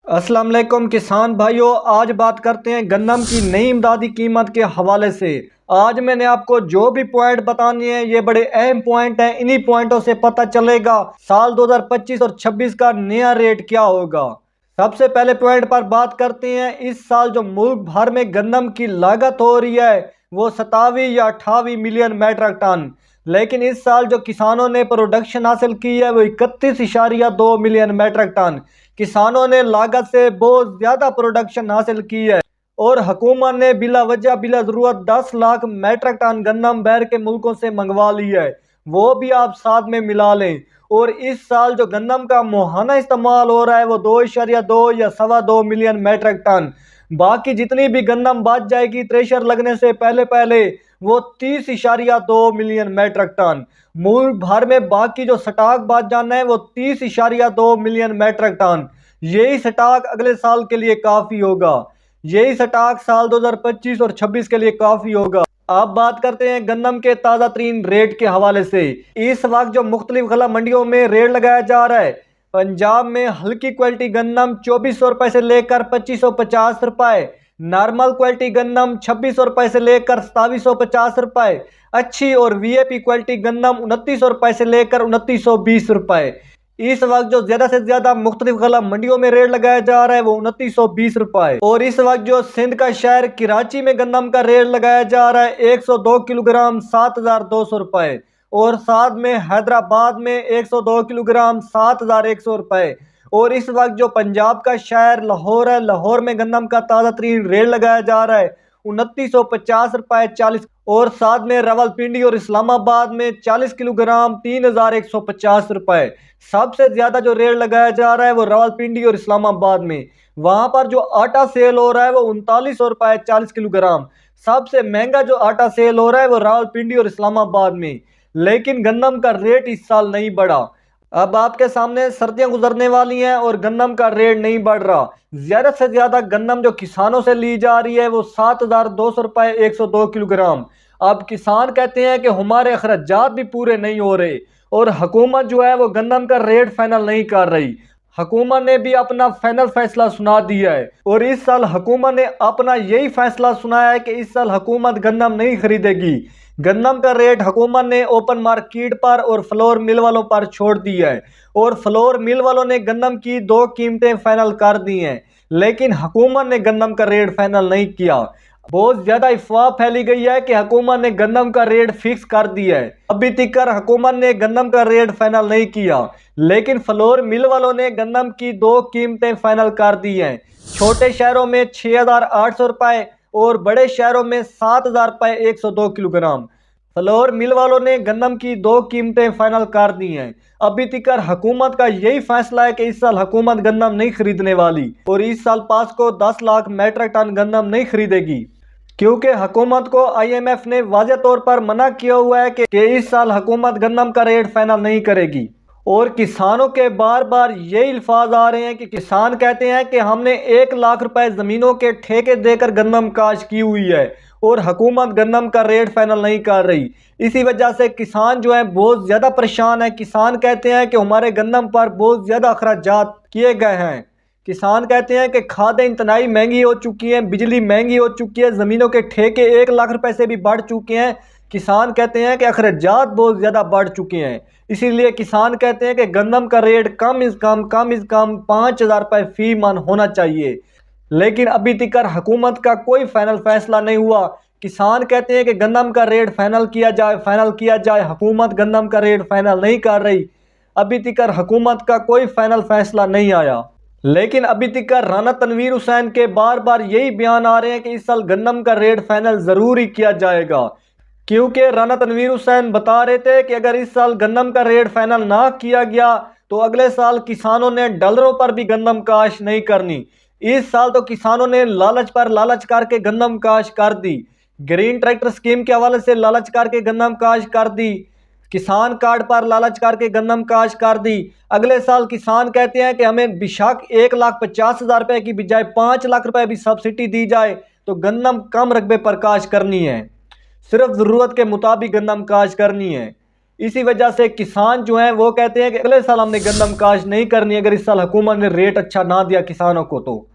अस्सलाम वालेकुम किसान भाइयों, आज बात करते हैं गन्नम की नई इमदादी कीमत के हवाले से। आज मैंने आपको जो भी पॉइंट बताने हैं ये बड़े अहम पॉइंट हैं। इन्हीं पॉइंटों से पता चलेगा साल 2025 और 26 का नया रेट क्या होगा। सबसे पहले पॉइंट पर बात करते हैं। इस साल जो मुल्क भर में गन्नम की लागत हो रही है वो 27 या 28 मिलियन मेट्रिक टन, लेकिन इस साल जो किसानों ने प्रोडक्शन हासिल की है वो 31.2 मिलियन मेट्रिक टन। किसानों ने लागत से बहुत ज़्यादा प्रोडक्शन हासिल की है और हुकूमत ने बिला वजह बिला ज़रूरत 10 लाख मेट्रिक टन गन्नम बाहर के मुल्कों से मंगवा ली है, वो भी आप साथ में मिला लें। और इस साल जो गन्नम का मुहाना इस्तेमाल हो रहा है वो 2.2 या 2.25 मिलियन मेट्रिक टन। बाकी जितनी भी गन्नम बच जाएगी थ्रेशर लगने से पहले पहले वो 30.2 मिलियन मेट्रिक टन। मुल्क भर में बाकी जो स्टॉक बच जाना है वो 30.2 मिलियन मेट्रिक टन। यही स्टॉक अगले साल के लिए काफ़ी होगा। यही स्टॉक साल 2025 और 26 के लिए काफ़ी होगा। अब बात करते हैं गन्नम के ताज़ा तरीन रेट के हवाले से। इस वक्त जो मुख्तलिफ गला मंडियों में रेट लगाया जा रहा है, पंजाब में हल्की क्वालिटी गन्नम 2400 रुपये से लेकर 2550 रुपये, नॉर्मल क्वालिटी गन्नम 2600 रुपये से लेकर 2750 रुपये, अच्छी और वीआईपी क्वालिटी गन्नम 2900 रुपये से लेकर 2920 रुपये। इस वक्त जो ज्यादा से ज्यादा मुख्तलिफ गला मंडियों में रेट लगाया जा रहा है वो 2920 रुपये। और इस वक्त जो सिंध का शहर कराची में गन्नम का रेट लगाया जा रहा है 102 किलोग्राम 7200 रुपये, और साथ में हैदराबाद में 102 किलोग्राम 7100 रुपये। और इस वक्त जो पंजाब का शहर लाहौर है, लाहौर में गन्नम का ताज़ा तरीन रेट लगाया जा रहा है 2950 रुपये 40, और साथ में रावलपिंडी और इस्लामाबाद में 40 किलोग्राम 3150 रुपये। सबसे ज़्यादा जो रेट लगाया जा रहा है वो रावलपिंडी और इस्लामाबाद में। वहाँ पर जो आटा सेल हो रहा है वो 3900 रुपये 40 किलोग्राम। सबसे महंगा जो आटा सेल हो रहा है वो रावलपिंडी और इस्लामाबाद में। लेकिन गन्नम का रेट इस साल नहीं बढ़ा। अब आपके सामने सर्दियां गुजरने वाली हैं और गन्नम का रेट नहीं बढ़ रहा। ज़्यादा से ज़्यादा गन्नम जो किसानों से ली जा रही है वो 7200 रुपये 102 किलोग्राम। अब किसान कहते हैं कि हमारे अखराजात भी पूरे नहीं हो रहे और हुकूमत जो है वो गन्नम का रेट फाइनल नहीं कर रही। हुकूमत ने भी अपना फाइनल फैसला सुना दिया है और इस साल हुकूमत ने अपना यही फैसला सुनाया है कि इस साल हुकूमत गन्नम नहीं खरीदेगी। गन्नम का रेट हुकूमत ने ओपन मार्केट पर और फ्लोर मिल वालों पर छोड़ दिया है, और फ्लोर मिल वालों ने गन्नम की 2 कीमतें फाइनल कर दी हैं, लेकिन हुकूमत ने गन्नम का रेट फाइनल नहीं किया। बहुत ज़्यादा अफवाह फैली गई है कि हुकूमत ने गन्नम का रेट फिक्स कर दिया है। अभी तक हुकूमत ने गन्नम का रेट फाइनल नहीं किया, लेकिन फ्लोर मिल वालों ने गन्नम की 2 कीमतें फाइनल कर दी हैं। छोटे शहरों में 6800 रुपये और बड़े शहरों में 7000 रुपये 102 किलोग्राम। फ्लोर मिल वालों ने गन्नम की 2 कीमतें फाइनल कर दी हैं। अभी तक हुकूमत का यही फैसला है कि इस साल हुकूमत गन्नम नहीं खरीदने वाली और इस साल पास्को 10 लाख मेट्रिक टन गन्नम नहीं खरीदेगी, क्योंकि हुकूमत को IMF ने वाज़ेह तौर पर मना किया हुआ है कि इस साल हुकूमत गन्नम का रेट फाइनल नहीं करेगी। और किसानों के बार बार यही अल्फाज आ रहे हैं कि किसान कहते हैं कि हमने 1 लाख रुपए ज़मीनों के ठेके देकर गन्नम काश की हुई है और हुकूमत गन्नम का रेट फाइनल नहीं कर रही। इसी वजह से किसान जो है बहुत ज़्यादा परेशान है। किसान कहते हैं कि हमारे गन्नम पर बहुत ज़्यादा अखराजात किए गए हैं। किसान कहते हैं कि खादें इतनाई महंगी हो चुकी हैं, बिजली महंगी हो चुकी है, ज़मीनों के ठेके 1 लाख रुपए से भी बढ़ चुके हैं। किसान कहते हैं कि अखराजात बहुत ज़्यादा बढ़ चुके हैं। इसीलिए किसान कहते हैं कि गन्नम का रेट कम इज़ कम 5000 रुपये फी मन होना चाहिए, लेकिन अभी तक हुकूमत का कोई फाइनल फैसला नहीं हुआ। किसान कहते हैं कि गन्नम का रेट फाइनल किया जाए। हुकूमत गन्नम का रेट फाइनल नहीं कर रही। अभी तक हुकूमत का कोई फाइनल फैसला नहीं आया। लेकिन अभी तक राना तनवीर हुसैन के बार बार यही बयान आ रहे हैं कि इस साल गन्नम का रेट फाइनल ज़रूर ही किया जाएगा, क्योंकि राना तनवीर हुसैन बता रहे थे कि अगर इस साल गन्नम का रेट फाइनल ना किया गया तो अगले साल किसानों ने डॉलरों पर भी गन्नम काश नहीं करनी। इस साल तो किसानों ने लालच पर लालच करके गन्नम काश कर दी। ग्रीन ट्रैक्टर स्कीम के हवाले से लालच करके गन्नम काश कर दी। किसान कार्ड पर लालच करके गन्नम काश कर दी। अगले साल किसान कहते हैं कि हमें बेशक 1,50,000 रुपये की बजाय 5 लाख रुपए भी सब्सिडी दी जाए तो गन्नम कम रकबे पर काश करनी है, सिर्फ ज़रूरत के मुताबिक गन्नम काश करनी है। इसी वजह से किसान जो हैं वो कहते हैं कि अगले साल हमने गंदम काश्त नहीं करनी अगर इस साल हुकूमत ने रेट अच्छा ना दिया किसानों को तो।